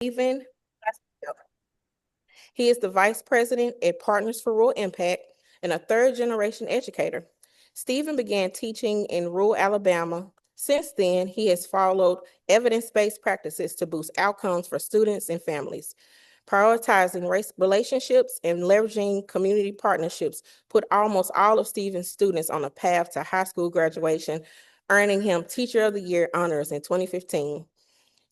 Stephen. He is the vice president at Partners for Rural Impact and a third generation educator. Stephen began teaching in rural Alabama. Since then, he has followed evidence-based practices to boost outcomes for students and families. Prioritizing race relationships and leveraging community partnerships put almost all of Stephen's students on a path to high school graduation, earning him Teacher of the Year honors in 2015.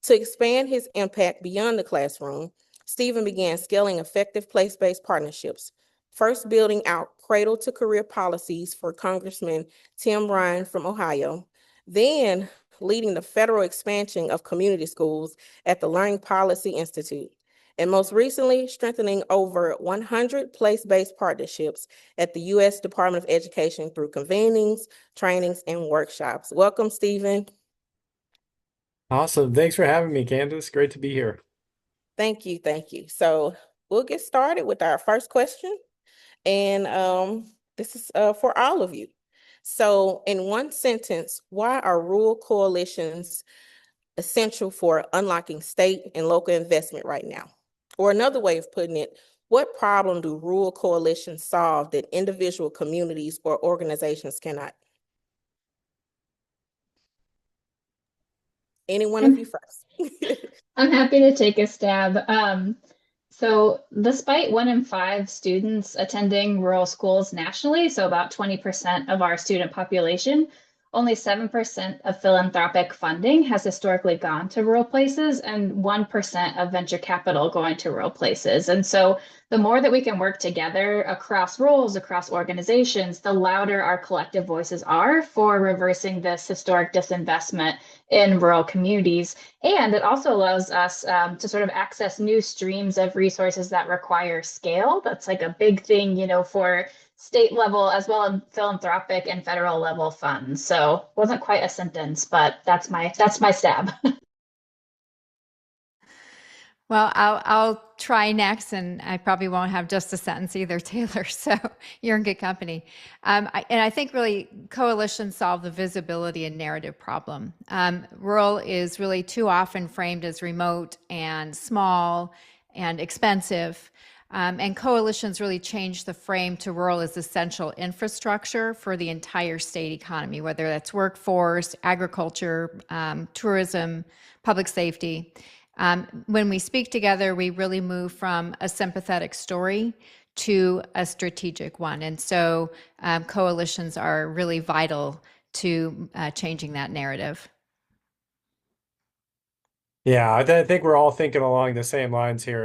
To expand his impact beyond the classroom, Stephen began scaling effective place-based partnerships, first building out cradle-to-career policies for Congressman Tim Ryan from Ohio, then leading the federal expansion of community schools at the Learning Policy Institute, and most recently, strengthening over 100 place-based partnerships at the U.S. Department of Education through convenings, trainings, and workshops. Welcome, Stephen. Awesome. Thanks for having me, Candace. Great to be here. Thank you, thank you. So we'll get started with our first question. And this is for all of you. So in one sentence, why are rural coalitions essential for unlocking state and local investment right now? Or another way of putting it, what problem do rural coalitions solve that individual communities or organizations cannot? Any one of you I'm, first. I'm happy to take a stab. So despite 1 in 5 students attending rural schools nationally, so about 20% of our student population, only 7% of philanthropic funding has historically gone to rural places and 1% of venture capital going to rural places. And so the more that we can work together across roles, across organizations, the louder our collective voices are for reversing this historic disinvestment in rural communities. And it also allows us to sort of access new streams of resources that require scale. That's like a big thing, for state level as well as philanthropic and federal level funds. So wasn't quite a sentence, but that's my stab. Well, I'll try next, and I probably won't have just a sentence either, Taylor. So you're in good company. And I think really coalitions solve the visibility and narrative problem. Rural is really too often framed as remote and small and expensive. And coalitions really change the frame to rural as essential infrastructure for the entire state economy, whether that's workforce, agriculture, tourism, public safety. When we speak together, we really move from a sympathetic story to a strategic one. And so coalitions are really vital to changing that narrative. Yeah, I think we're all thinking along the same lines here.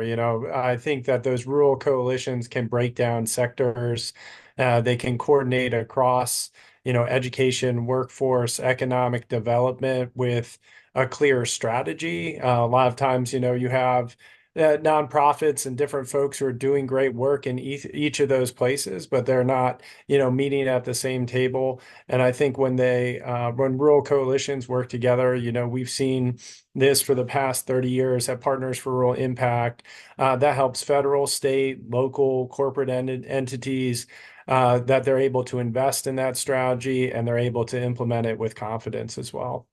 I think that those rural coalitions can break down sectors. They can coordinate across, education, workforce, economic development with a clear strategy. A lot of times, you have nonprofits and different folks who are doing great work in each of those places, but they're not, meeting at the same table. And I think when rural coalitions work together, we've seen this for the past 30 years at Partners for Rural Impact. That helps federal, state, local, corporate entities that they're able to invest in that strategy and they're able to implement it with confidence as well.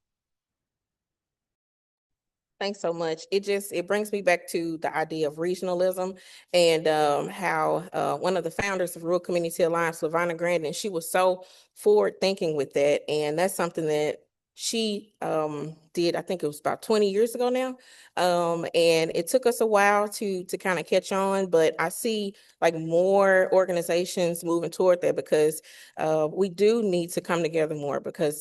Thanks so much. It brings me back to the idea of regionalism and how one of the founders of Rural Community Alliance, Lavonna Grandin, she was so forward thinking with that. And that's something that she did, I think it was about 20 years ago now. And it took us a while to kind of catch on, but I see like more organizations moving toward that because we do need to come together more because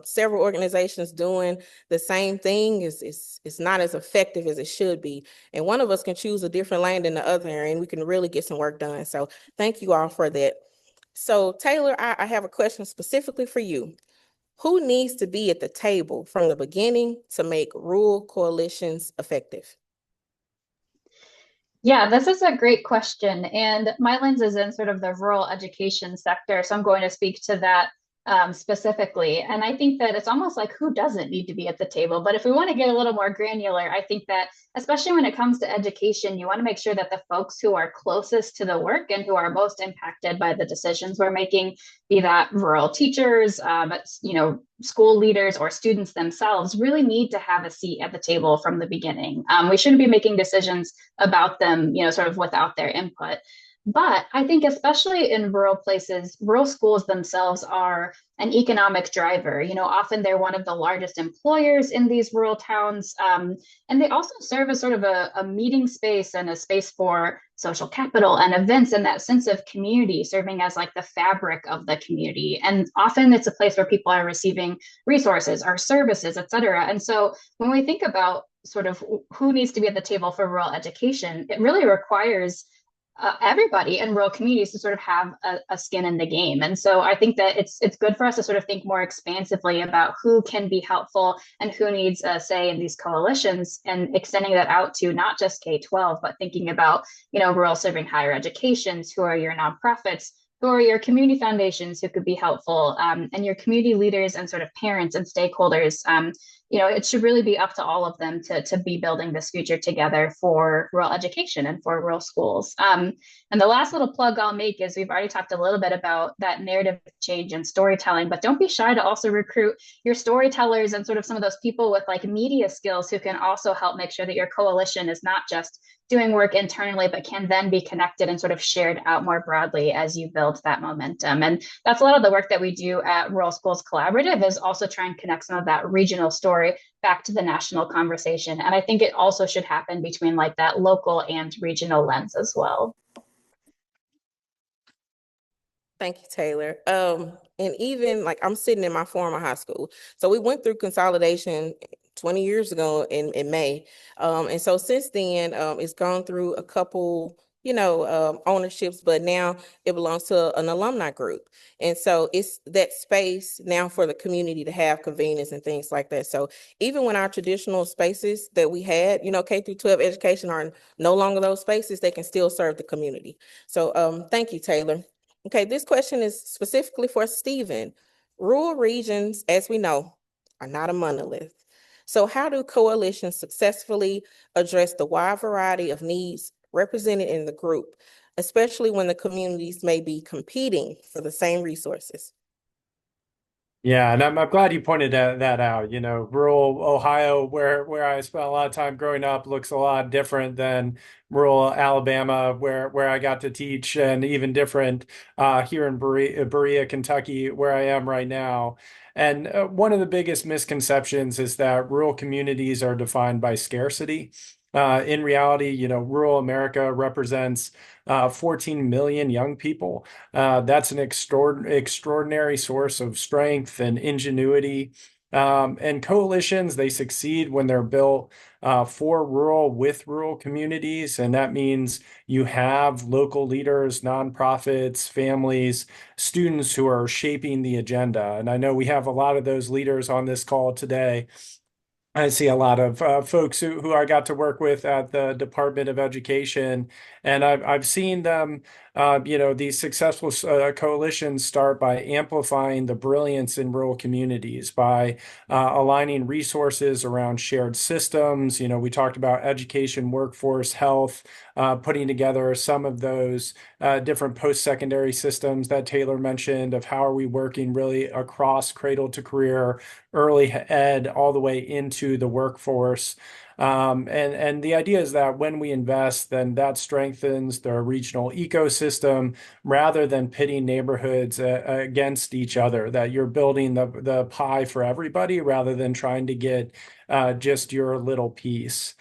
several organizations doing the same thing is not as effective as it should be. And one of us can choose a different lane than the other, and we can really get some work done. So thank you all for that. So Taylor, I have a question specifically for you. Who needs to be at the table from the beginning to make rural coalitions effective? Yeah, this is a great question. And my lens is in sort of the rural education sector. So I'm going to speak to that specifically. And I think that it's almost like who doesn't need to be at the table. But if we want to get a little more granular, I think that especially when it comes to education, you want to make sure that the folks who are closest to the work and who are most impacted by the decisions we're making, be that rural teachers, school leaders or students themselves, really need to have a seat at the table from the beginning. We shouldn't be making decisions about them, sort of without their input. But I think especially in rural places, rural schools themselves are an economic driver. Often they're one of the largest employers in these rural towns. And they also serve as sort of a meeting space and a space for social capital and events and that sense of community, serving as like the fabric of the community. And often it's a place where people are receiving resources or services, et cetera. And so when we think about sort of who needs to be at the table for rural education, it really requires everybody in rural communities to sort of have a skin in the game. And so I think that it's good for us to sort of think more expansively about who can be helpful and who needs a say in these coalitions, and extending that out to not just K-12, but thinking about, rural serving higher educations, who are your nonprofits, who are your community foundations who could be helpful, and your community leaders and sort of parents and stakeholders. It should really be up to all of them to be building this future together for rural education and for rural schools. And the last little plug I'll make is we've already talked a little bit about that narrative change and storytelling, but don't be shy to also recruit your storytellers and sort of some of those people with like media skills who can also help make sure that your coalition is not just doing work internally, but can then be connected and sort of shared out more broadly as you build that momentum. And that's a lot of the work that we do at Rural Schools Collaborative, is also try and connect some of that regional story back to the national conversation. And I think it also should happen between like that local and regional lens as well. Thank you, Taylor. And even like I'm sitting in my former high school. So we went through consolidation 20 years ago in May. And so since then, it's gone through a couple, ownerships, but now it belongs to an alumni group. And so it's that space now for the community to have convenience and things like that. So even when our traditional spaces that we had, K through 12 education are no longer those spaces, they can still serve the community. So thank you, Taylor. Okay, this question is specifically for Stephen. Rural regions, as we know, are not a monolith. So how do coalitions successfully address the wide variety of needs represented in the group, especially when the communities may be competing for the same resources? Yeah, and I'm glad you pointed that out. Rural Ohio, where I spent a lot of time growing up, looks a lot different than rural Alabama, where I got to teach, and even different here in Berea, Kentucky, where I am right now. And one of the biggest misconceptions is that rural communities are defined by scarcity. In reality, rural America represents 14 million young people. That's an extraordinary source of strength and ingenuity. And coalitions, they succeed when they're built for rural with rural communities. And that means you have local leaders, nonprofits, families, students who are shaping the agenda. And I know we have a lot of those leaders on this call today. I see a lot of folks who I got to work with at the Department of Education, and I've seen them, these successful coalitions start by amplifying the brilliance in rural communities, by aligning resources around shared systems. We talked about education, workforce, health, putting together some of those different post-secondary systems that Taylor mentioned, of how are we working really across cradle to career, early ed, all the way into the workforce. And the idea is that when we invest, then that strengthens the regional ecosystem rather than pitting neighborhoods against each other, that you're building the pie for everybody rather than trying to get just your little piece.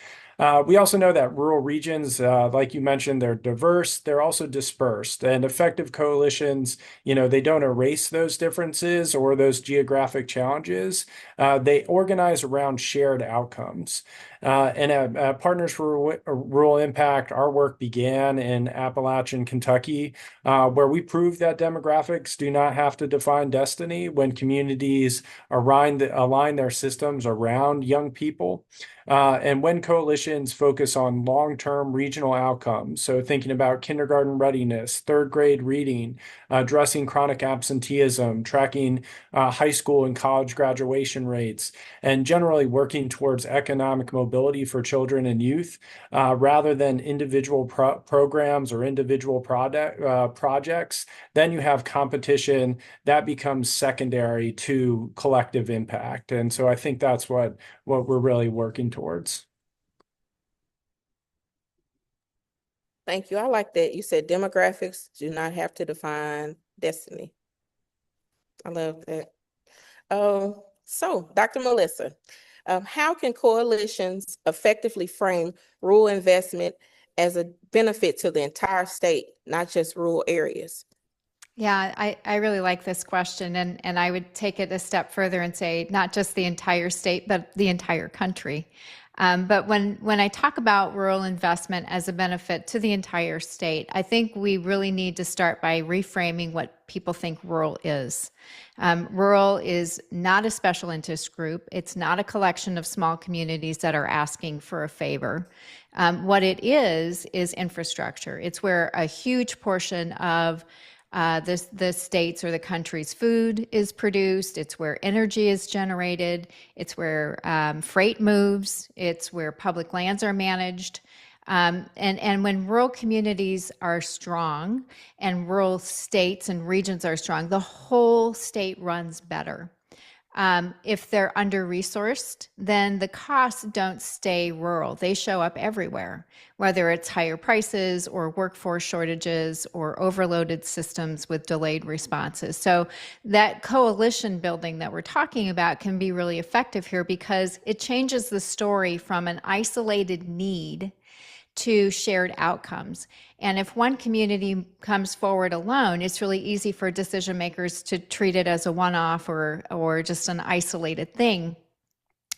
We also know that rural regions, like you mentioned, they're diverse, they're also dispersed, and effective coalitions, they don't erase those differences or those geographic challenges. They organize around shared outcomes. And at Partners for Rural Impact, our work began in Appalachian, Kentucky, where we proved that demographics do not have to define destiny when communities align their systems around young people. And when coalitions focus on long-term regional outcomes, so thinking about kindergarten readiness, third grade reading, addressing chronic absenteeism, tracking high school and college graduation rates, and generally working towards economic mobility for children and youth, rather than individual programs or individual projects, then you have competition that becomes secondary to collective impact. And so I think that's what we're really working towards. Thank you. I like that. You said demographics do not have to define destiny. I love that. So, Dr. Melissa, how can coalitions effectively frame rural investment as a benefit to the entire state, not just rural areas? Yeah, I really like this question, and I would take it a step further and say not just the entire state, but the entire country. But when I talk about rural investment as a benefit to the entire state, I think we really need to start by reframing what people think rural is. Rural is not a special interest group. It's not a collection of small communities that are asking for a favor. What it is infrastructure. It's where a huge portion of the state's or the country's food is produced. It's where energy is generated. It's where freight moves. It's where public lands are managed. And when rural communities are strong and rural states and regions are strong, the whole state runs better. If they're under-resourced, then the costs don't stay rural. They show up everywhere, whether it's higher prices or workforce shortages or overloaded systems with delayed responses. So that coalition building that we're talking about can be really effective here because it changes the story from an isolated need to shared outcomes. And if one community comes forward alone, it's really easy for decision makers to treat it as a one-off or just an isolated thing.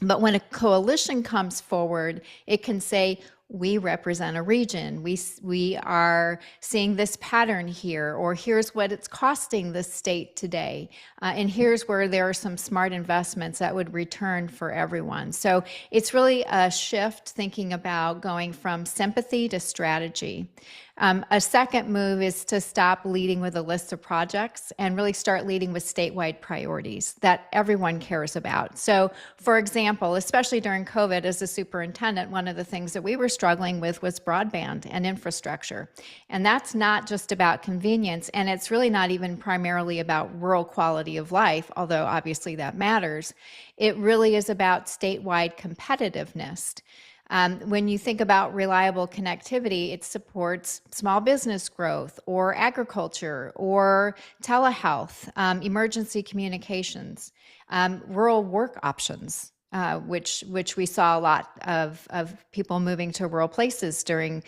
But when a coalition comes forward, it can say, we represent a region. We are seeing this pattern here, or here's what it's costing the state today. And here's where there are some smart investments that would return for everyone. So it's really a shift thinking about going from sympathy to strategy. A second move is to stop leading with a list of projects and really start leading with statewide priorities that everyone cares about. So, for example, especially during COVID, as a superintendent, one of the things that we were struggling with was broadband and infrastructure. And that's not just about convenience, and it's really not even primarily about rural quality of life, although obviously that matters. It really is about statewide competitiveness. When you think about reliable connectivity, it supports small business growth or agriculture or telehealth, emergency communications, rural work options, which we saw a lot of people moving to rural places during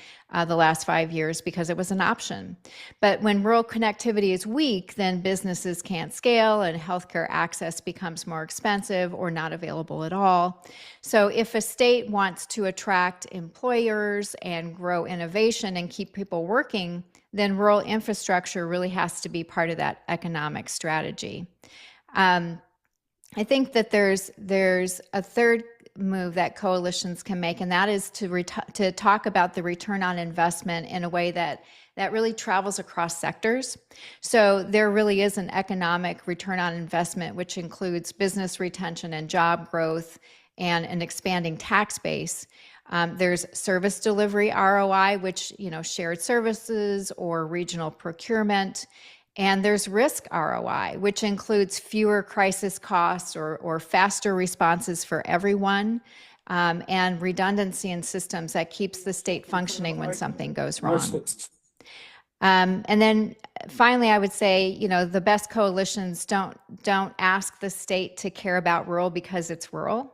the last 5 years because it was an option. But when rural connectivity is weak, then businesses can't scale and healthcare access becomes more expensive or not available at all. So if a state wants to attract employers and grow innovation and keep people working, then rural infrastructure really has to be part of that economic strategy. I think that there's a third move that coalitions can make, and that is to talk about the return on investment in a way that really travels across sectors. So there really is an economic return on investment, which includes business retention and job growth and an expanding tax base. There's service delivery ROI, which, shared services or regional procurement. And there's risk ROI, which includes fewer crisis costs or faster responses for everyone, and redundancy in systems that keeps the state functioning when something goes wrong. And then finally, I would say, the best coalitions don't ask the state to care about rural because it's rural.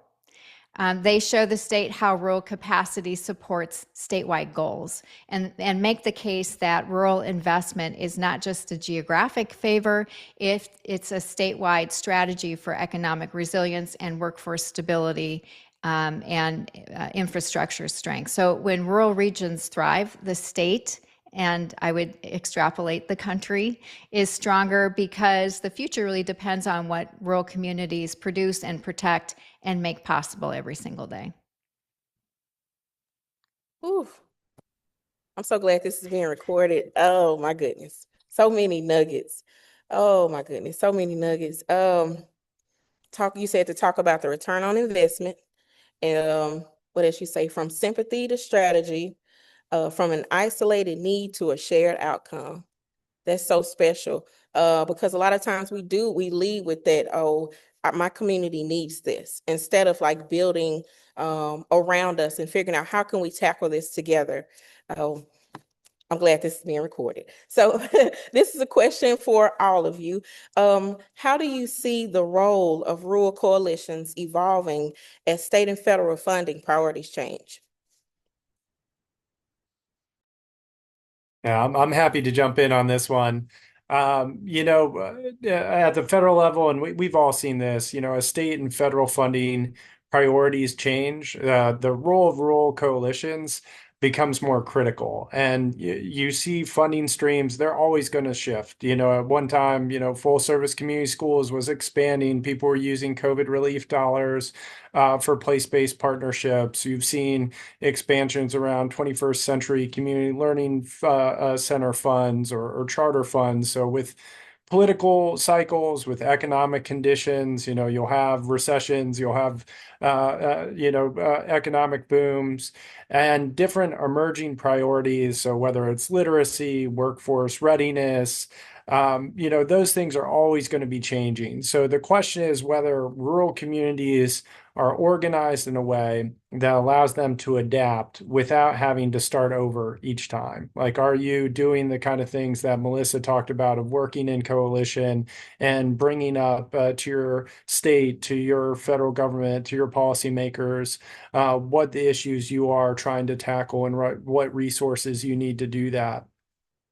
They show the state how rural capacity supports statewide goals and make the case that rural investment is not just a geographic favor, if it's a statewide strategy for economic resilience and workforce stability and infrastructure strength. So when rural regions thrive, the state, and I would extrapolate the country, is stronger because the future really depends on what rural communities produce and protect and make possible every single day. Ooh, I'm so glad this is being recorded. Oh my goodness. So many nuggets. Oh my goodness. So many nuggets. You said to talk about the return on investment. What else you say? From sympathy to strategy, from an isolated need to a shared outcome. That's so special. Because a lot of times we lead with that, oh, my community needs this, instead of like building around us and figuring out how can we tackle this together. Oh, I'm glad this is being recorded. So this is a question for all of you. How do you see the role of rural coalitions evolving as state and federal funding priorities change? Yeah, I'm happy to jump in on this one. At the federal level, and we've all seen this, as state and federal funding priorities change, the role of rural coalitions becomes more critical. And you see funding streams, they're always going to shift. At one time, full service community schools was expanding. People were using COVID relief dollars for place-based partnerships. You've seen expansions around 21st century community learning center funds or charter funds. So with political cycles, with economic conditions, you'll have recessions, you'll have economic booms and different emerging priorities. So whether it's literacy, workforce readiness, those things are always going to be changing. So the question is whether rural communities are organized in a way that allows them to adapt without having to start over each time. Like, are you doing the kind of things that Melissa talked about of working in coalition and bringing up to your state, to your federal government, to your policymakers, what the issues you are trying to tackle and what resources you need to do that?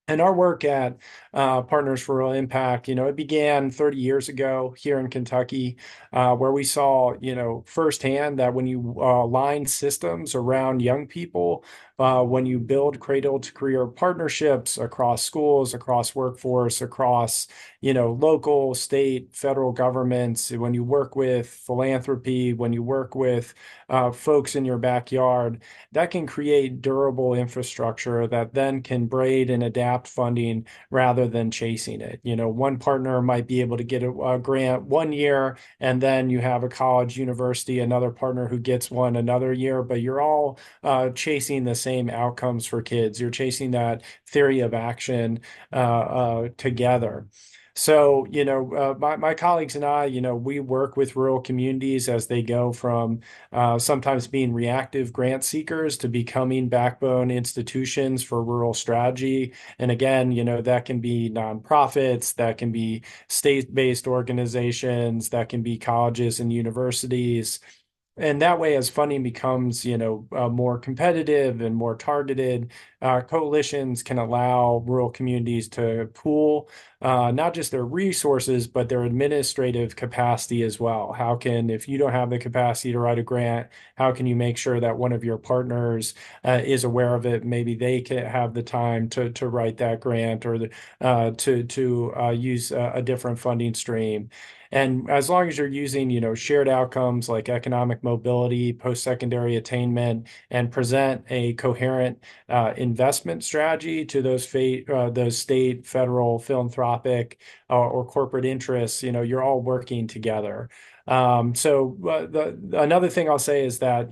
And our work at Partners for Rural Impact, it began 30 years ago here in Kentucky, where we saw, firsthand that when you align systems around young people, when you build cradle to career partnerships across schools, across workforce, across, local, state, federal governments, when you work with philanthropy, when you work with folks in your backyard, that can create durable infrastructure that then can braid and adapt funding rather than chasing it. One partner might be able to get a grant one year, and then you have a college, university, another partner who gets one another year, but you're all chasing the same outcomes for kids. You're chasing that theory of action together. So, my colleagues and I, we work with rural communities as they go from sometimes being reactive grant seekers to becoming backbone institutions for rural strategy. And again, that can be nonprofits, that can be state-based organizations, that can be colleges and universities. And that way, as funding becomes, more competitive and more targeted, coalitions can allow rural communities to pool not just their resources, but their administrative capacity as well. If you don't have the capacity to write a grant, how can you make sure that one of your partners is aware of it? Maybe they can have the time to write that grant or to use a different funding stream. And as long as you're using, shared outcomes like economic mobility, post-secondary attainment, and present a coherent investment strategy to those state, federal, philanthropic, or corporate interests, you're all working together. Another thing I'll say is that,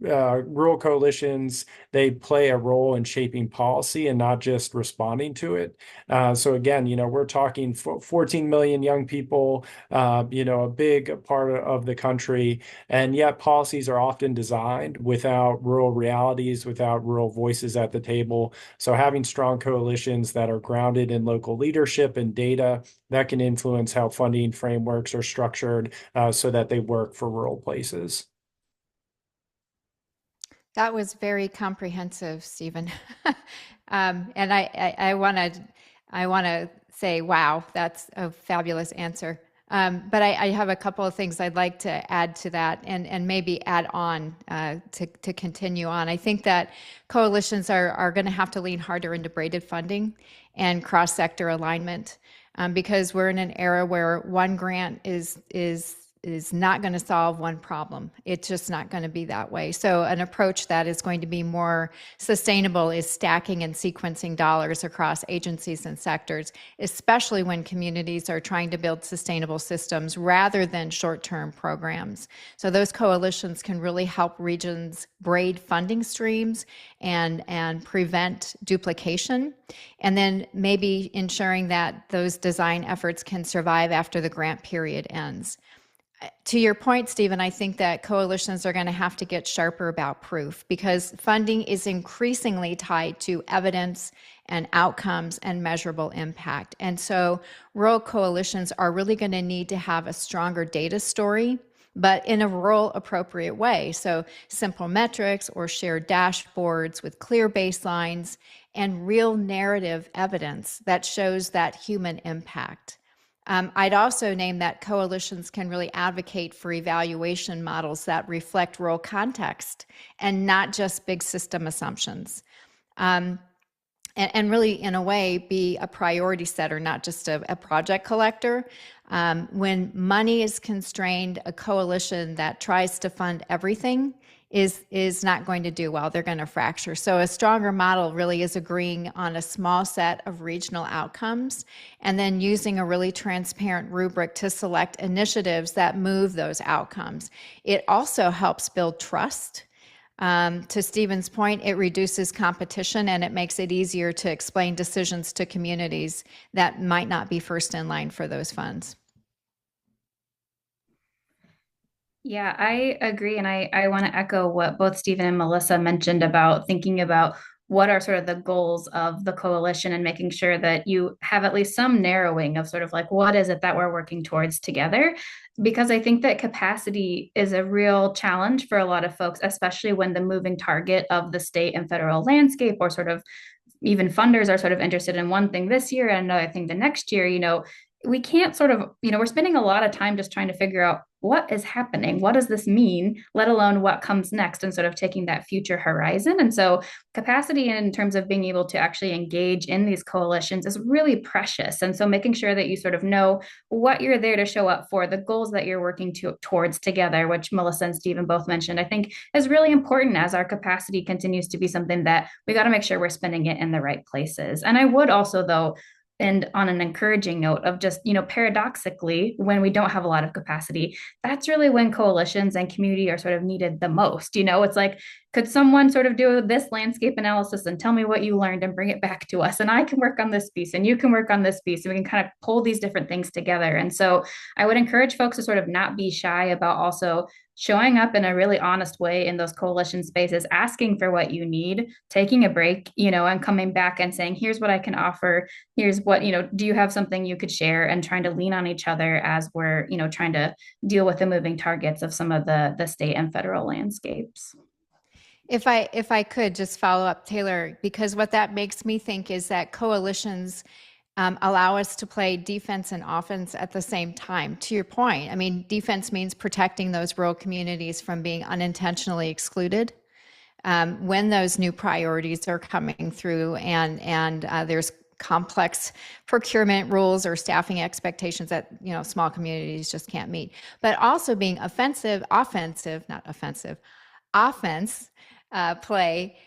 rural coalitions, they play a role in shaping policy and not just responding to it. So again, we're talking 14 million young people, a big part of the country, and yet policies are often designed without rural realities, without rural voices at the table. So having strong coalitions that are grounded in local leadership and data, that can influence how funding frameworks are structured so that they work for rural places. That was very comprehensive, Stephen. And I want to say, wow, that's a fabulous answer. But I have a couple of things I'd like to add to that and maybe add on to continue on. I think that coalitions are going to have to lean harder into braided funding and cross-sector alignment because we're in an era where one grant is not going to solve one problem. It's just not going to be that way. So an approach that is going to be more sustainable is stacking and sequencing dollars across agencies and sectors, especially when communities are trying to build sustainable systems rather than short-term programs. So those coalitions can really help regions braid funding streams and prevent duplication, and then maybe ensuring that those design efforts can survive after the grant period ends. To your point, Stephen, I think that coalitions are going to have to get sharper about proof because funding is increasingly tied to evidence and outcomes and measurable impact. And so rural coalitions are really going to need to have a stronger data story, but in a rural appropriate way. So simple metrics or shared dashboards with clear baselines and real narrative evidence that shows that human impact. I'd also name that coalitions can really advocate for evaluation models that reflect rural context and not just big system assumptions. And really, in a way, be a priority setter, not just a project collector. When money is constrained, a coalition that tries to fund everything is not going to do well. They're going to fracture. So a stronger model really is agreeing on a small set of regional outcomes and then using a really transparent rubric to select initiatives that move those outcomes. It also helps build trust. To Stephen's point, it reduces competition and it makes it easier to explain decisions to communities that might not be first in line for those funds. Yeah, I agree. And I want to echo what both Stephen and Melissa mentioned about thinking about what are sort of the goals of the coalition and making sure that you have at least some narrowing of sort of like, what is it that we're working towards together? Because I think that capacity is a real challenge for a lot of folks, especially when the moving target of the state and federal landscape or sort of even funders are sort of interested in one thing this year and another thing the next year, we can't sort of, we're spending a lot of time just trying to figure out what is happening, what does this mean, let alone what comes next, and sort of taking that future horizon. And so capacity in terms of being able to actually engage in these coalitions is really precious. And so making sure that you sort of know what you're there to show up for, the goals that you're working towards together, which Melissa and Stephen both mentioned, I think is really important as our capacity continues to be something that we got to make sure we're spending it in the right places. And I would also, though, and on an encouraging note of just, paradoxically, when we don't have a lot of capacity, that's really when coalitions and community are sort of needed the most. It's like, could someone sort of do this landscape analysis and tell me what you learned and bring it back to us? And I can work on this piece and you can work on this piece. And we can kind of pull these different things together. And so I would encourage folks to sort of not be shy about also showing up in a really honest way in those coalition spaces, asking for what you need, taking a break, and coming back and saying, here's what I can offer. Here's what, do you have something you could share, and trying to lean on each other as we're, trying to deal with the moving targets of some of the state and federal landscapes. If I could just follow up, Taylor, because what that makes me think is that coalitions allow us to play defense and offense at the same time. To your point, I mean, defense means protecting those rural communities from being unintentionally excluded when those new priorities are coming through and there's complex procurement rules or staffing expectations that small communities just can't meet. But also being offense play.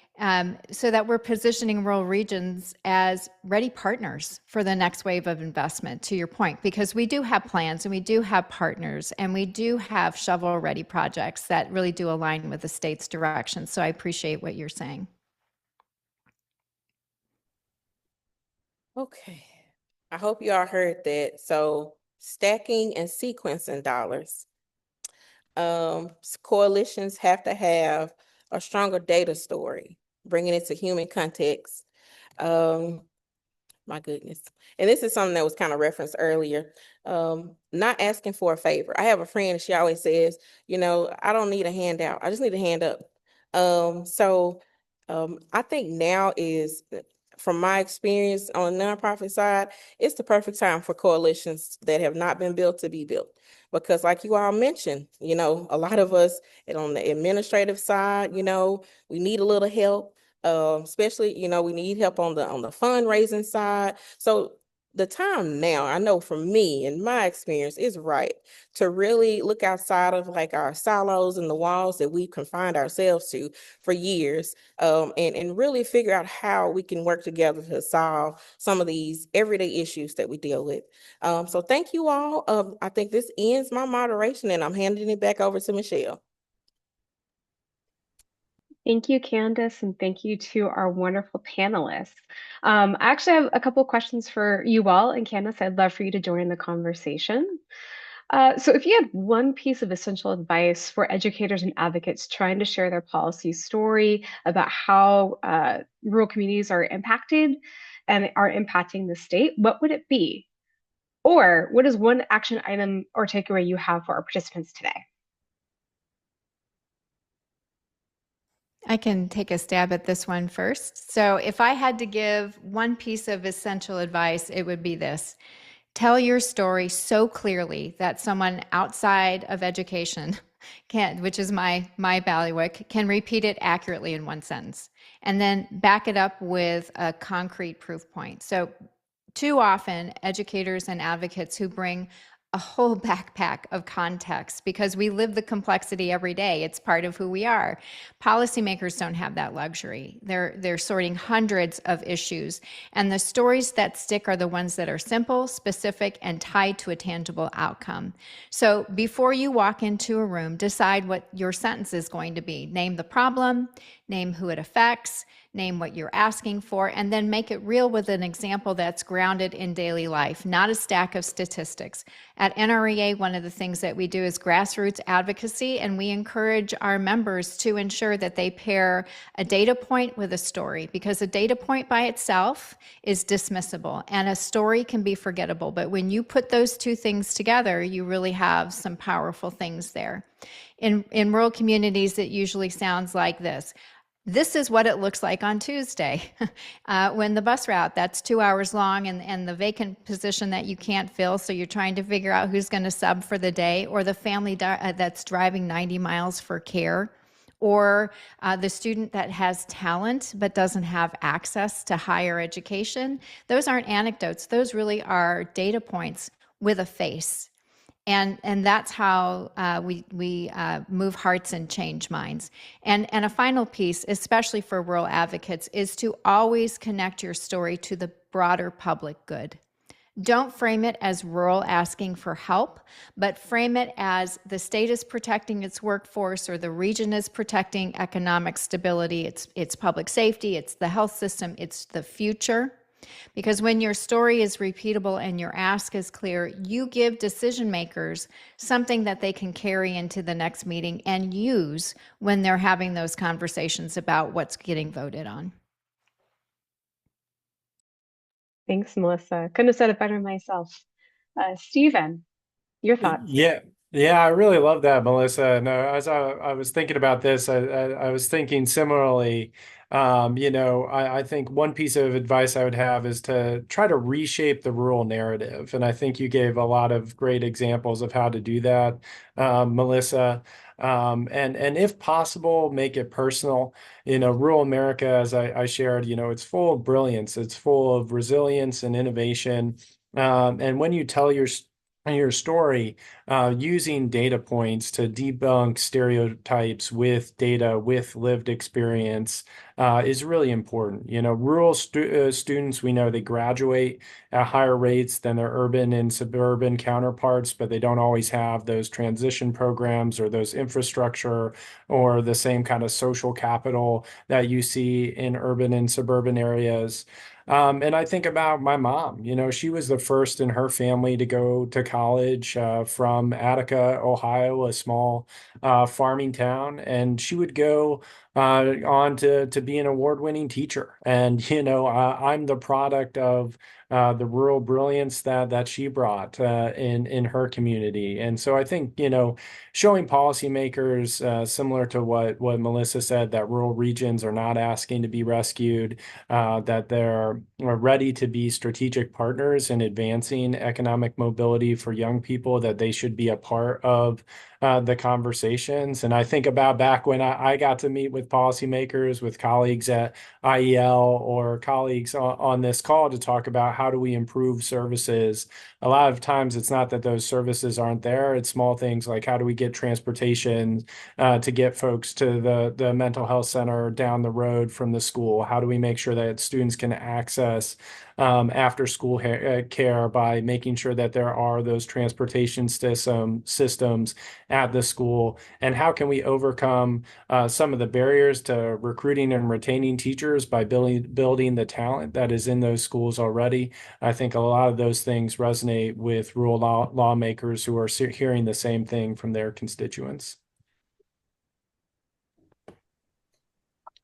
So that we're positioning rural regions as ready partners for the next wave of investment, to your point, because we do have plans and we do have partners and we do have shovel-ready projects that really do align with the state's direction. So I appreciate what you're saying. Okay, I hope you all heard that. So stacking and sequencing dollars. Coalitions have to have a stronger data story, bringing it to human context. My goodness. And this is something that was kind of referenced earlier. Not asking for a favor. I have a friend and she always says, I don't need a handout. I just need a hand up. I think now is from my experience on the nonprofit side, it's the perfect time for coalitions that have not been built to be built. Because like you all mentioned, a lot of us on the administrative side, we need a little help. Especially, we need help on the fundraising side. So the time now, I know for me and my experience, is right to really look outside of like our silos and the walls that we've confined ourselves to for years, and really figure out how we can work together to solve some of these everyday issues that we deal with. So thank you all. I think this ends my moderation, and I'm handing it back over to Michelle. Thank you, Candace, and thank you to our wonderful panelists. I actually have a couple questions for you all, and Candace, I'd love for you to join the conversation. So if you had one piece of essential advice for educators and advocates trying to share their policy story about how rural communities are impacted and are impacting the state, what would it be? Or what is one action item or takeaway you have for our participants today? I can take a stab at this one first. So if I had to give one piece of essential advice, it would be this. Tell your story so clearly that someone outside of education can, which is my bailiwick, can repeat it accurately in one sentence, and then back it up with a concrete proof point. So too often, educators and advocates who bring a whole backpack of context because we live the complexity every day. It's part of who we are. Policymakers don't have that luxury. They're sorting hundreds of issues, and the stories that stick are the ones that are simple, specific, and tied to a tangible outcome. So before you walk into a room, decide what your sentence is going to be. Name the problem, name who it affects, name what you're asking for, and then make it real with an example that's grounded in daily life, not a stack of statistics. At NREA, one of the things that we do is grassroots advocacy, and we encourage our members to ensure that they pair a data point with a story, because a data point by itself is dismissible and a story can be forgettable. But when you put those two things together, you really have some powerful things there. In rural communities, it usually sounds like this. This is what it looks like on Tuesday when the bus route that's 2 hours long and the vacant position that you can't fill. So you're trying to figure out who's going to sub for the day, or the family that's driving 90 miles for care, or the student that has talent but doesn't have access to higher education. Those aren't anecdotes. Those really are data points with a face. And that's how we move hearts and change minds. And a final piece, especially for rural advocates, is to always connect your story to the broader public good. Don't frame it as rural asking for help, but frame it as the state is protecting its workforce, or the region is protecting economic stability. It's public safety, it's the health system, it's the future. Because when your story is repeatable and your ask is clear, you give decision makers something that they can carry into the next meeting and use when they're having those conversations about what's getting voted on. Thanks, Melissa. Couldn't have said it better myself. Stephen, your thoughts? Yeah, I really love that, Melissa. No, as I was thinking about this, I was thinking similarly. I think one piece of advice I would have is to try to reshape the rural narrative. And I think you gave a lot of great examples of how to do that, Melissa. And if possible, make it personal. Rural America, as I shared, it's full of brilliance. It's full of resilience and innovation. And when you tell your story, using data points to debunk stereotypes with data, with lived experience, is really important. Rural students, we know they graduate at higher rates than their urban and suburban counterparts, but they don't always have those transition programs or those infrastructure or the same kind of social capital that you see in urban and suburban areas. And I think about my mom. She was the first in her family to go to college from Attica, Ohio, a small farming town. And she would go on to be an award-winning teacher. And, I'm the product of the rural brilliance that she brought in her community. And so I think, showing policymakers, similar to what Melissa said, that rural regions are not asking to be rescued, that they're ready to be strategic partners in advancing economic mobility for young people, that they should be a part of the conversations. And I think about back when I got to meet with policymakers, with colleagues at IEL or colleagues on this call to talk about how do we improve services. A lot of times it's not that those services aren't there. It's small things like how do we get transportation to get folks to the mental health center down the road from the school? How do we make sure that students can access after school care by making sure that there are those transportation systems at the school? And how can we overcome some of the barriers to recruiting and retaining teachers by building the talent that is in those schools already? I think a lot of those things resonate with rural lawmakers who are hearing the same thing from their constituents.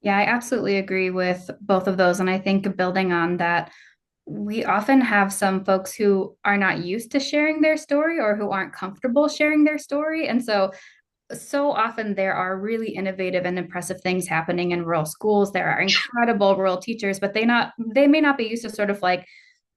Yeah, I absolutely agree with both of those. And I think building on that, we often have some folks who are not used to sharing their story or who aren't comfortable sharing their story. And so often there are really innovative and impressive things happening in rural schools. There are incredible rural teachers, but they may not be used to sort of like,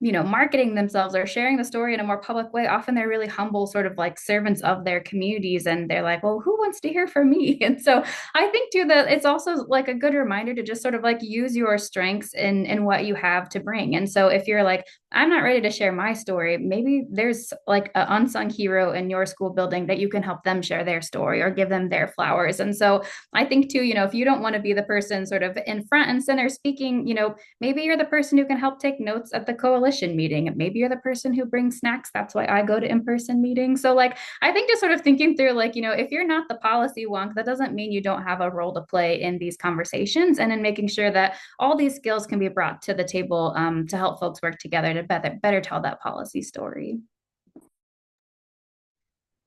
marketing themselves or sharing the story in a more public way. Often they're really humble, sort of like servants of their communities. And they're like, well, who wants to hear from me? And so I think too that it's also like a good reminder to just sort of like use your strengths in what you have to bring. And so if you're like, I'm not ready to share my story, maybe there's like an unsung hero in your school building that you can help them share their story or give them their flowers. And so I think too, if you don't want to be the person sort of in front and center speaking, maybe you're the person who can help take notes at the coalition meeting. Maybe you're the person who brings snacks. That's why I go to in-person meetings. So like, I think just sort of thinking through like, if you're not the policy wonk, that doesn't mean you don't have a role to play in these conversations and in making sure that all these skills can be brought to the table to help folks work together to better tell that policy story.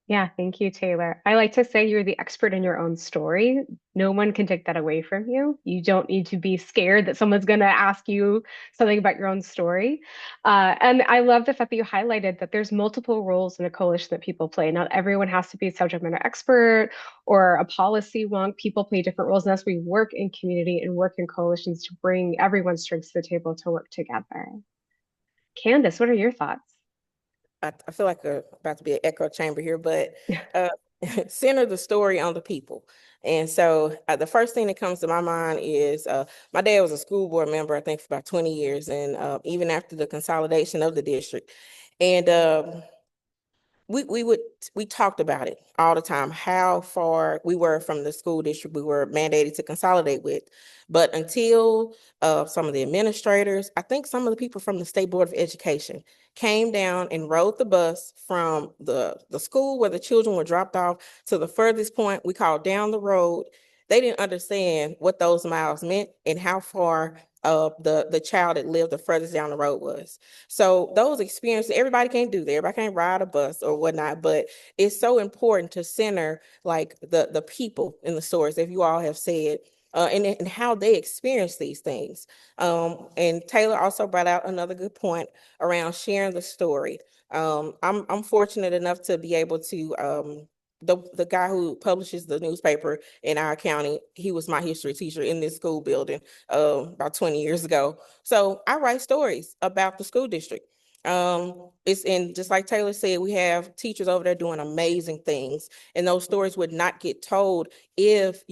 Yeah, thank you, Taylor. I like to say you're the expert in your own story. No one can take that away from you. You don't need to be scared that someone's going to ask you something about your own story. And I love the fact that you highlighted that there's multiple roles in a coalition that people play. Not everyone has to be a subject matter expert or a policy wonk. People play different roles. And as we work in community and work in coalitions to bring everyone's strengths to the table to work together. Candace, what are your thoughts? I feel like about to be an echo chamber here, but center the story on the people. And so the first thing that comes to my mind is my dad was a school board member, I think, for about 20 years, and even after the consolidation of the district. And we talked about it all the time, how far we were from the school district we were mandated to consolidate with. But until some of the administrators, I think some of the people from the State Board of Education came down and rode the bus from the school where the children were dropped off to the furthest point we called down the road, they didn't understand what those miles meant and how far the child that lived the furthest down the road was. So those experiences, everybody can't do that. Everybody can't ride a bus or whatnot, but it's so important to center like the people in the stores, if you all have said, and how they experience these things. And Taylor also brought out another good point around sharing the story. I'm fortunate enough to be able to the guy who publishes the newspaper in our county, he was my history teacher in this school building about 20 years ago. So I write stories about the school district. It's in, just like Taylor said, we have teachers over there doing amazing things, and those stories would not get told if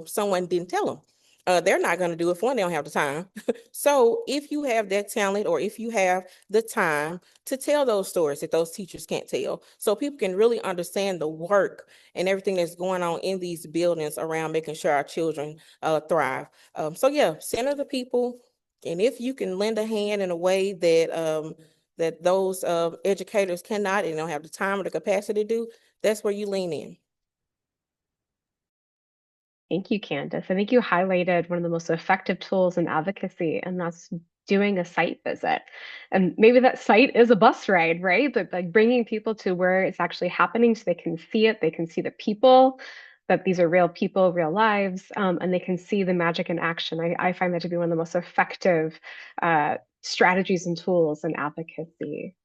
someone didn't tell them. They're not going to do it for one, they don't have the time. So if you have that talent, or if you have the time to tell those stories that those teachers can't tell, so people can really understand the work and everything that's going on in these buildings around making sure our children thrive. So yeah, center the people. And if you can lend a hand in a way that those educators cannot and don't have the time or the capacity to do, that's where you lean in. Thank you, Candace. I think you highlighted one of the most effective tools in advocacy, and that's doing a site visit. And maybe that site is a bus ride, right? But like bringing people to where it's actually happening so they can see it, they can see the people. that these are real people, real lives, and they can see the magic in action. I find that to be one of the most effective strategies and tools in advocacy.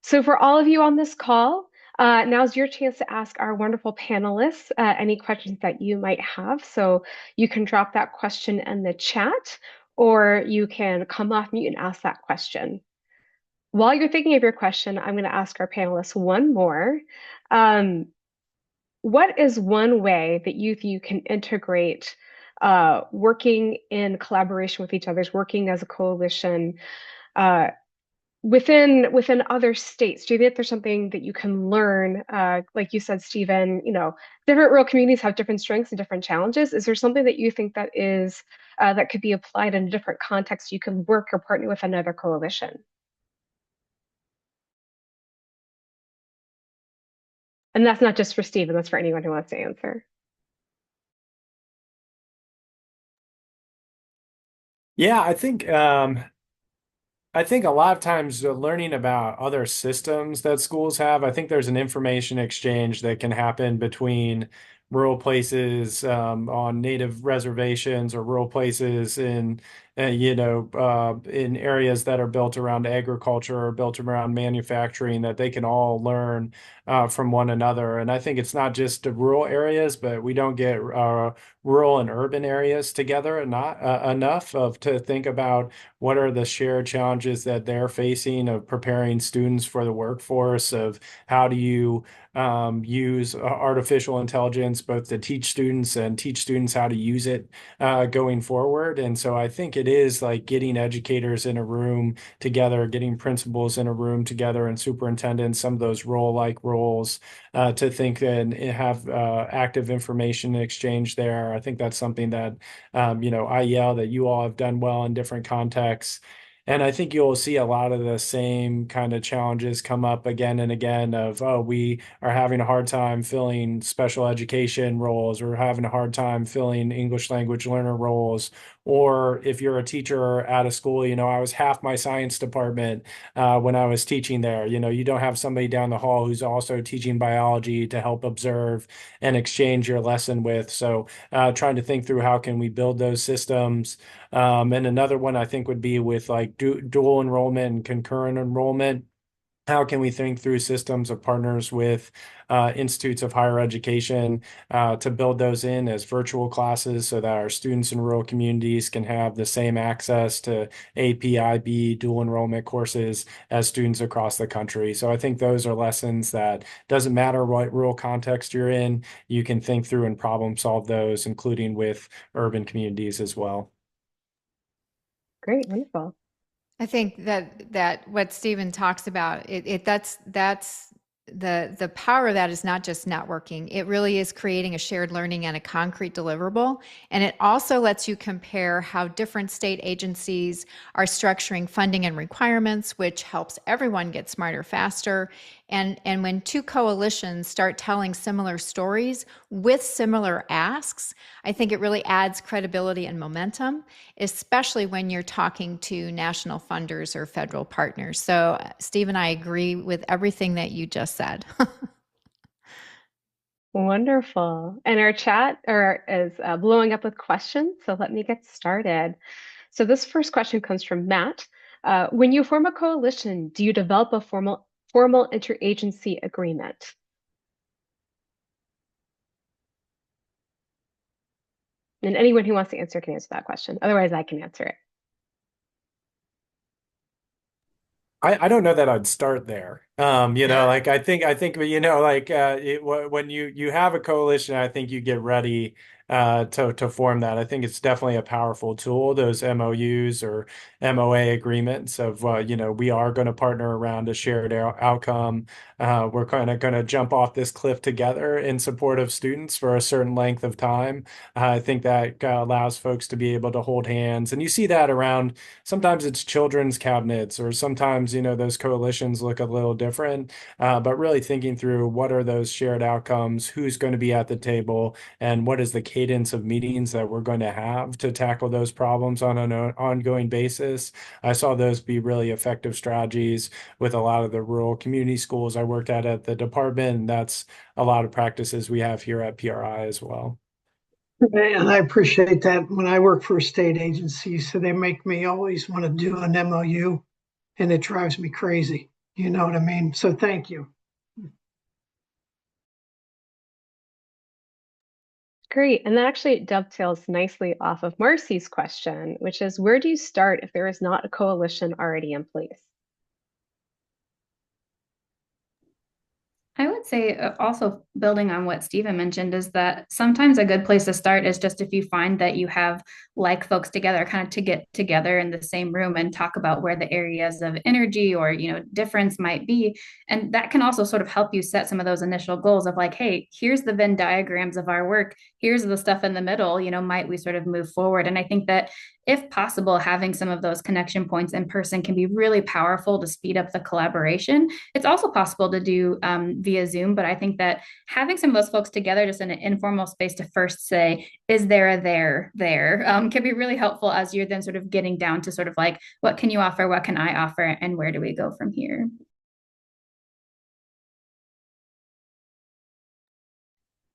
So for all of you on this call, now's your chance to ask our wonderful panelists any questions that you might have. So you can drop that question in the chat, or you can come off mute and ask that question. While you're thinking of your question, I'm going to ask our panelists one more. What is one way that you can integrate working in collaboration with each other, working as a coalition within other states? Do you think there's something that you can learn? Like you said, Stephen, different rural communities have different strengths and different challenges. Is there something that you think that is that could be applied in a different context? You can work or partner with another coalition. And that's not just for Stephen, that's for anyone who wants to answer. Yeah, I think a lot of times learning about other systems that schools have, I think there's an information exchange that can happen between rural places on native reservations or rural places in areas that are built around agriculture or built around manufacturing, that they can all learn from one another. And I think it's not just the rural areas, but we don't get rural and urban areas together and not enough to think about what are the shared challenges that they're facing of preparing students for the workforce, of how do you use artificial intelligence both to teach students and teach students how to use it going forward. And so I think it is like getting educators in a room together, getting principals in a room together, and superintendents, some of those role-like roles, to think and have active information exchange there. I think that's something that IEL, that you all have done well in different contexts. And I think you'll see a lot of the same kind of challenges come up again and again of, oh, we are having a hard time filling special education roles, or having a hard time filling English language learner roles. Or if you're a teacher at a school, I was half my science department when I was teaching there. You don't have somebody down the hall who's also teaching biology to help observe and exchange your lesson with. So trying to think through how can we build those systems. And another one I think would be with like dual enrollment and concurrent enrollment. How can we think through systems of partners with institutes of higher education to build those in as virtual classes so that our students in rural communities can have the same access to AP, IB, dual enrollment courses as students across the country? So I think those are lessons that doesn't matter what rural context you're in, you can think through and problem solve those, including with urban communities as well. Great, wonderful. I think that what Stephen talks about, that's the power of that is not just networking. It really is creating a shared learning and a concrete deliverable. And it also lets you compare how different state agencies are structuring funding and requirements, which helps everyone get smarter faster. And when two coalitions start telling similar stories with similar asks, I think it really adds credibility and momentum, especially when you're talking to national funders or federal partners. So, Steve and I agree with everything that you just said. Wonderful. And our chat is blowing up with questions. So let me get started. So this first question comes from Matt. When you form a coalition, do you develop a formal interagency agreement? And anyone who wants to answer can answer that question. Otherwise, I can answer it. I don't know that I'd start there. Like I think, when you have a coalition, I think you get ready to form that. I think it's definitely a powerful tool, those MOUs or MOA agreements of, we are going to partner around a shared outcome. We're kind of going to jump off this cliff together in support of students for a certain length of time. I think that allows folks to be able to hold hands. And you see that around, sometimes it's children's cabinets, or sometimes, those coalitions look a little different. But really thinking through what are those shared outcomes, who's going to be at the table, and what is the cadence of meetings that we're going to have to tackle those problems on an ongoing basis. I saw those be really effective strategies with a lot of the rural community schools I worked at the department. And that's a lot of practices we have here at PRI as well. And I appreciate that when I work for a state agency, so they make me always want to do an MOU, and it drives me crazy. You know what I mean? So thank you. Great. And that actually dovetails nicely off of Marcy's question, which is, where do you start if there is not a coalition already in place? I would say also building on what Stephen mentioned is that sometimes a good place to start is just if you find that you have like folks together, kind of to get together in the same room and talk about where the areas of energy or, difference might be. And that can also sort of help you set some of those initial goals of like, hey, here's the Venn diagrams of our work. Here's the stuff in the middle, might we sort of move forward? And I think that if possible, having some of those connection points in person can be really powerful to speed up the collaboration. It's also possible to do via Zoom, but I think that having some of those folks together just in an informal space to first say, is there a there, can be really helpful as you're then sort of getting down to sort of like, what can you offer? What can I offer? And where do we go from here?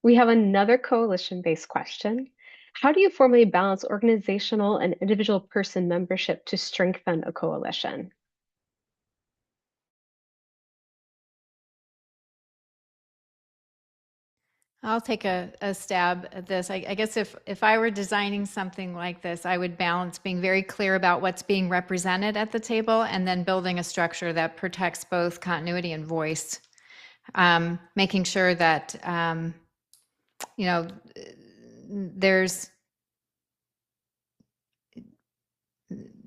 We have another coalition-based question. How do you formally balance organizational and individual person membership to strengthen a coalition? I'll take a stab at this. I guess if I were designing something like this, I would balance being very clear about what's being represented at the table and then building a structure that protects both continuity and voice. Making sure that,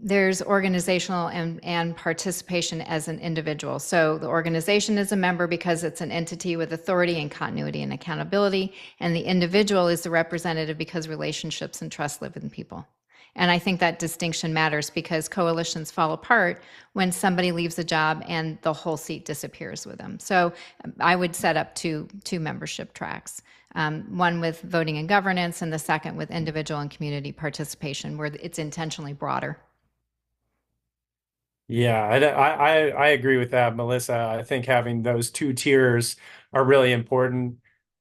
there's organizational and participation as an individual. So the organization is a member because it's an entity with authority and continuity and accountability, and the individual is the representative because relationships and trust live in people. And I think that distinction matters because coalitions fall apart when somebody leaves a job and the whole seat disappears with them. So I would set up two membership tracks. One with voting and governance, and the second with individual and community participation, where it's intentionally broader. Yeah, I agree with that, Melissa. I think having those two tiers are really important.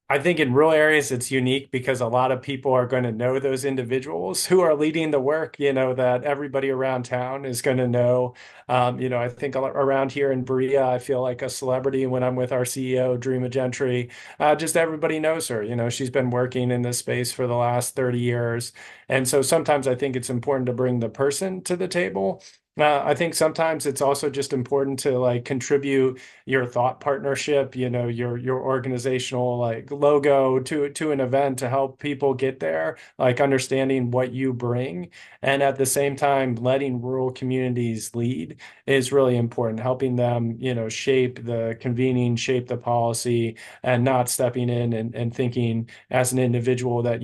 I think in rural areas, it's unique because a lot of people are going to know those individuals who are leading the work, that everybody around town is going to know. I think around here in Berea, I feel like a celebrity when I'm with our CEO, Dreama Gentry. Just everybody knows her. She's been working in this space for the last 30 years. And so sometimes I think it's important to bring the person to the table. I think sometimes it's also just important to like contribute your thought partnership, your organizational like logo to an event to help people get there, like understanding what you bring. And at the same time, letting rural communities lead is really important, helping them, shape the convening, shape the policy, and not stepping in and thinking as an individual that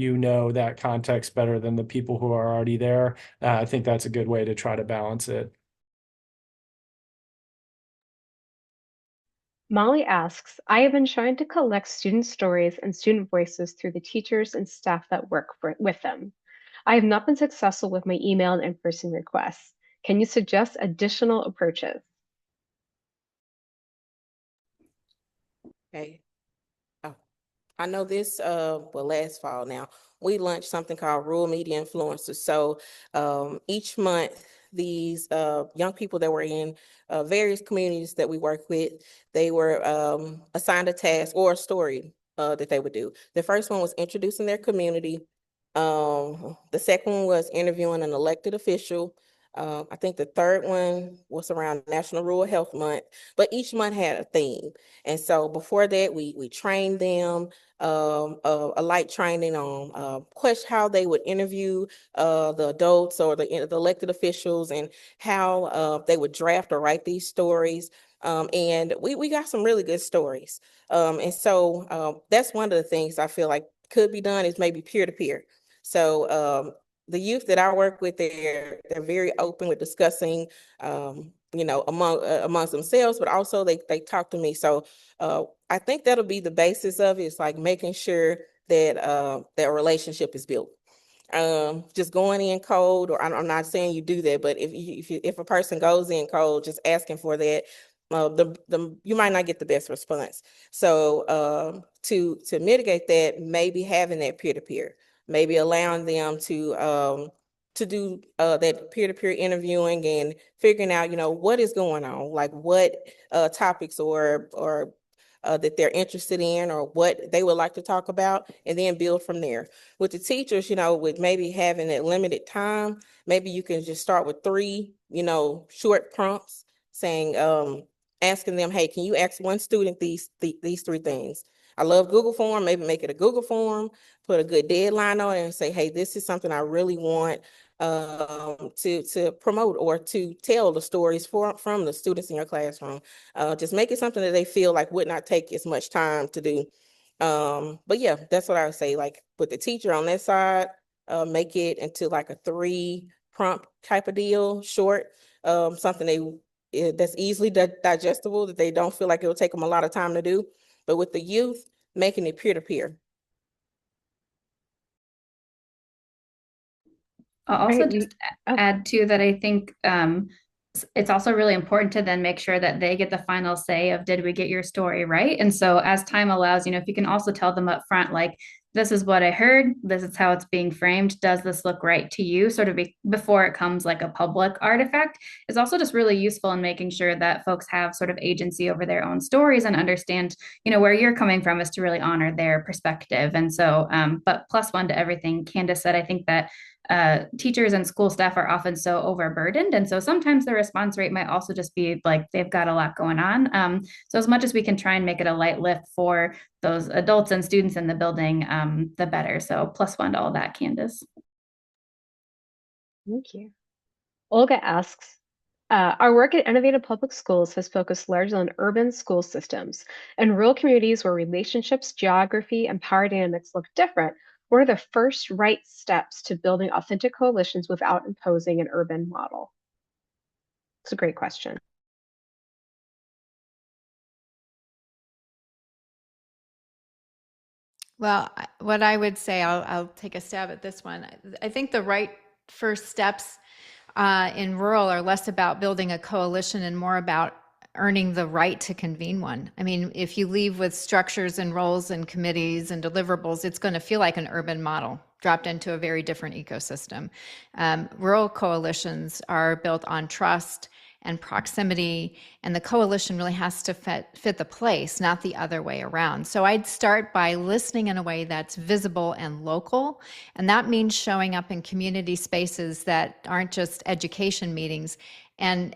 that context better than the people who are already there. I think that's a good way to try to balance it. Molly asks, I have been trying to collect student stories and student voices through the teachers and staff that work with them. I have not been successful with my email and in-person requests. Can you suggest additional approaches? Okay. Oh, I know this, last fall now, we launched something called Rural Media Influencers. So each month, these young people that were in various communities that we work with, they were assigned a task or a story that they would do. The first one was introducing their community. The second one was interviewing an elected official. I think the third one was around National Rural Health Month, but each month had a theme. And so before that, we trained them a light training on how they would interview the adults or the elected officials, and how they would draft or write these stories. And we got some really good stories. And so that's one of the things I feel like could be done, is maybe peer-to-peer. So the youth that I work with, they're very open with discussing, amongst themselves, but also they talk to me. So I think that'll be the basis of it. It's like making sure that relationship is built. Just going in cold, or I'm not saying you do that, but if a person goes in cold, just asking for that, you might not get the best response. So to mitigate that, maybe having that peer-to-peer, maybe allowing them to do that peer-to-peer interviewing and figuring out, what is going on, like what topics or that they're interested in or what they would like to talk about, and then build from there. With the teachers, with maybe having that limited time, maybe you can just start with 3, short prompts saying, asking them, hey, can you ask one student these 3 things? I love Google Form, maybe make it a Google Form, put a good deadline on it and say, hey, this is something I really want to promote or to tell the stories from the students in your classroom. Just make it something that they feel like would not take as much time to do. But yeah, that's what I would say. Like with the teacher on that side, make it into like a 3 prompt type of deal, short, something that's easily digestible, that they don't feel like it will take them a lot of time to do. But with the youth, making it peer-to-peer. I'll also just Oh, add too that I think it's also really important to then make sure that they get the final say of, did we get your story right? And so as time allows, if you can also tell them up front, like, this is what I heard, this is how it's being framed, does this look right to you, sort of before it comes like a public artifact, is also just really useful in making sure that folks have sort of agency over their own stories and understand, where you're coming from, is to really honor their perspective. And so, but +1 to everything Candace said, I think that teachers and school staff are often so overburdened. And so sometimes the response rate might also just be like they've got a lot going on. So as much as we can try and make it a light lift for those adults and students in the building, the better. So +1 to all that, Candace. thank you. Olga asks, our work at Innovative Public Schools has focused largely on urban school systems. In rural communities where relationships, geography, and power dynamics look different, what are the first right steps to building authentic coalitions without imposing an urban model? It's a great question. Well, what I would say, I'll take a stab at this one. I think the right first steps in rural are less about building a coalition and more about earning the right to convene one. I mean, if you leave with structures and roles and committees and deliverables, it's going to feel like an urban model dropped into a very different ecosystem. Rural coalitions are built on trust and proximity, and the coalition really has to fit the place, not the other way around. So I'd start by listening in a way that's visible and local, and that means showing up in community spaces that aren't just education meetings, and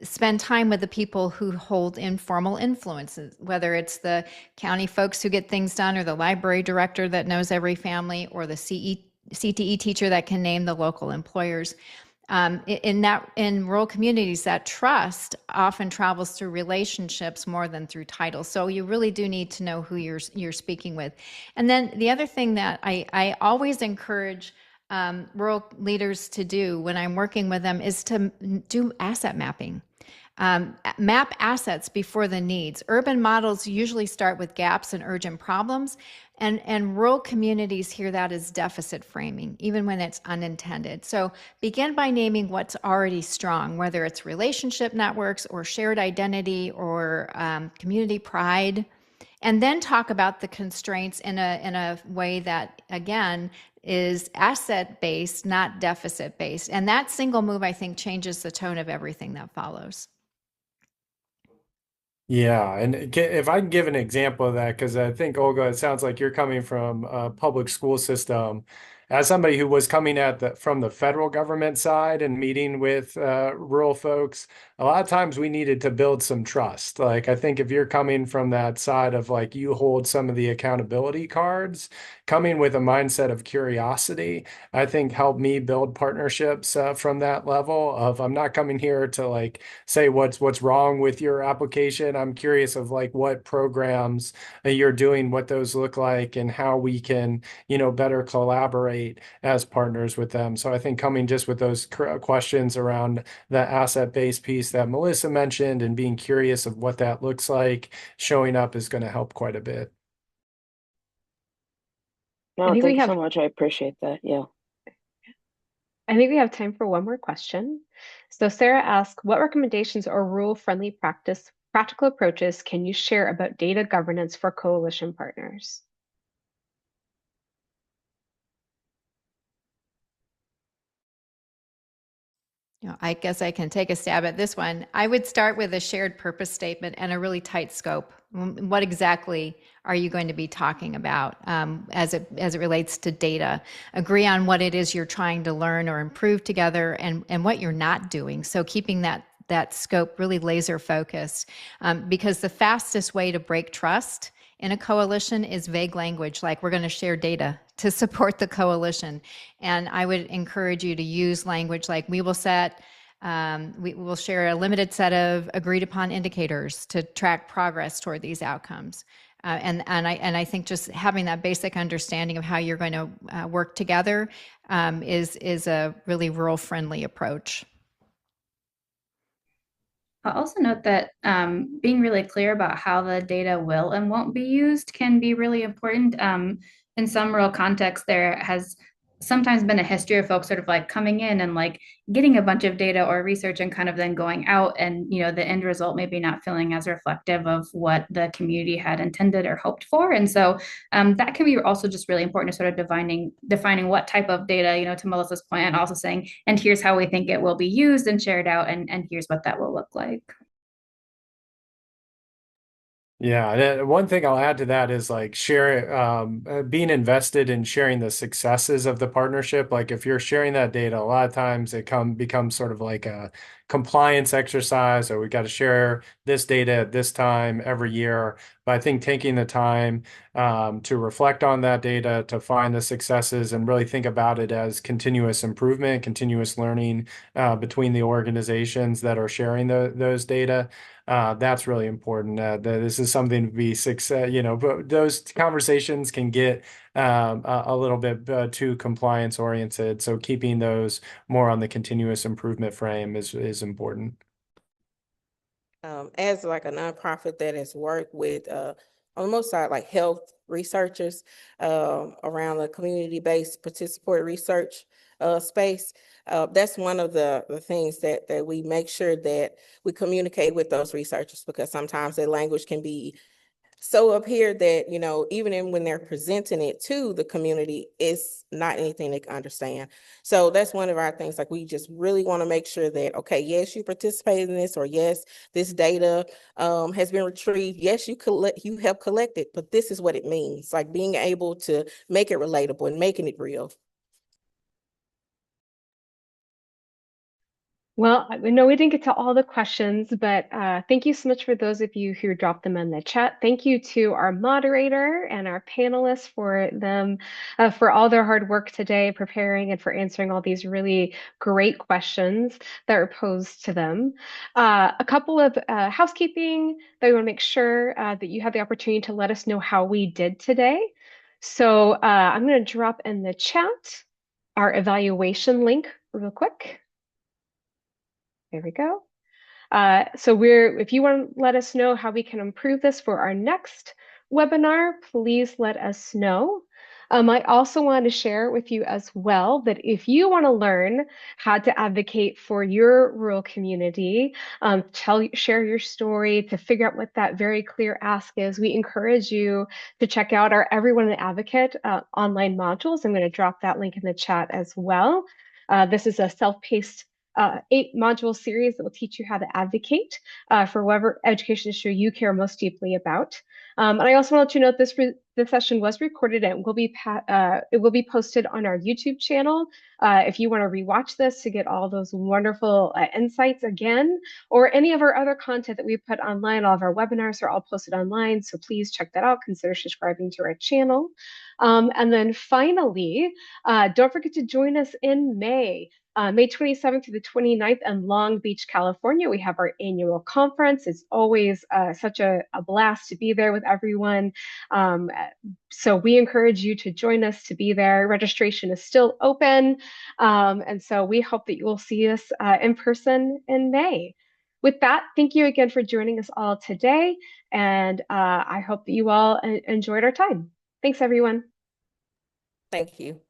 spend time with the people who hold informal influences, whether it's the county folks who get things done, or the library director that knows every family, or the CTE teacher that can name the local employers. In rural communities, that trust often travels through relationships more than through titles. So you really do need to know who you're speaking with. And then the other thing that I always encourage rural leaders to do when I'm working with them is to do asset mapping. Map assets before the needs. Urban models usually start with gaps and urgent problems, and rural communities hear that as deficit framing, even when it's unintended. So begin by naming what's already strong, whether it's relationship networks or shared identity or community pride, and then talk about the constraints in a way that, again, is asset-based, not deficit-based. And that single move, I think, changes the tone of everything that follows. Yeah, and if I can give an example of that, because I think, Olga, it sounds like you're coming from a public school system. As somebody who was coming from the federal government side and meeting with rural folks, a lot of times we needed to build some trust. Like, I think if you're coming from that side of like you hold some of the accountability cards, coming with a mindset of curiosity, I think helped me build partnerships from that level of, I'm not coming here to like say what's wrong with your application. I'm curious of like what programs you're doing, what those look like, and how we can, better collaborate as partners with them. So I think coming just with those questions around the asset-based piece that Melissa mentioned and being curious of what that looks like, showing up is going to help quite a bit. I No, think we thank you have so much. I appreciate that. Yeah. I think we have time for one more question. So Sarah asks, what recommendations or rule-friendly practical approaches can you share about data governance for coalition partners? I guess I can take a stab at this one. I would start with a shared purpose statement and a really tight scope. What exactly are you going to be talking about as it relates to data? Agree on what it is you're trying to learn or improve together, and what you're not doing. So keeping that scope really laser focused, because the fastest way to break trust in a coalition is vague language, like we're going to share data to support the coalition. And I would encourage you to use language like we will share a limited set of agreed upon indicators to track progress toward these outcomes. And I think just having that basic understanding of how you're going to work together is a really rural friendly approach. I'll also note that being really clear about how the data will and won't be used can be really important. In some rural contexts, there has sometimes been a history of folks sort of like coming in and like getting a bunch of data or research and kind of then going out, and the end result maybe not feeling as reflective of what the community had intended or hoped for. And so that can be also just really important to sort of defining what type of data, to Melissa's point, and also saying, and here's how we think it will be used and shared out, and here's what that will look like. Yeah, one thing I'll add to that is like being invested in sharing the successes of the partnership. Like if you're sharing that data, a lot of times it becomes sort of like a compliance exercise, or we got to share this data at this time every year. But I think taking the time to reflect on that data, to find the successes, and really think about it as continuous improvement, continuous learning between the organizations that are sharing those data. That's really important. This is something to be success. But those conversations can get a little bit too compliance oriented. So keeping those more on the continuous improvement frame is important. As like a nonprofit that has worked with on the most side, like health researchers around the community-based participatory research space, that's one of the things that we make sure that we communicate with those researchers, because sometimes their language can be so up here that, even when they're presenting it to the community, it's not anything they can understand. So that's one of our things. Like, we just really want to make sure that, okay, yes, you participated in this, or yes, this data has been retrieved. Yes, you help collect it, but this is what it means. Like, being able to make it relatable and making it real. Well, I know we didn't get to all the questions, but thank you so much for those of you who dropped them in the chat. Thank you to our moderator and our panelists for all their hard work today, preparing and for answering all these really great questions that were posed to them. A couple of housekeeping that we want to make sure that you have the opportunity to let us know how we did today. So I'm going to drop in the chat our evaluation link real quick. There we go. So if you want to let us know how we can improve this for our next webinar, please let us know. I also want to share with you as well that if you want to learn how to advocate for your rural community, share your story, to figure out what that very clear ask is, we encourage you to check out our Everyone an Advocate online modules. I'm going to drop that link in the chat as well. This is a self-paced 8-module series that will teach you how to advocate for whatever education issue you care most deeply about. And I also want to let you know that this session was recorded and it will be posted on our YouTube channel. If you want to rewatch this to get all those wonderful insights again, or any of our other content that we put online, all of our webinars are all posted online. So please check that out. Consider subscribing to our channel. And then finally, don't forget to join us in May. May 27th to the 29th in Long Beach, California. We have our annual conference. It's always such a blast to be there with everyone. So we encourage you to join us to be there. Registration is still open. And so we hope that you will see us in person in May. With that, thank you again for joining us all today. And I hope that you all enjoyed our time. Thanks, everyone. Thank you.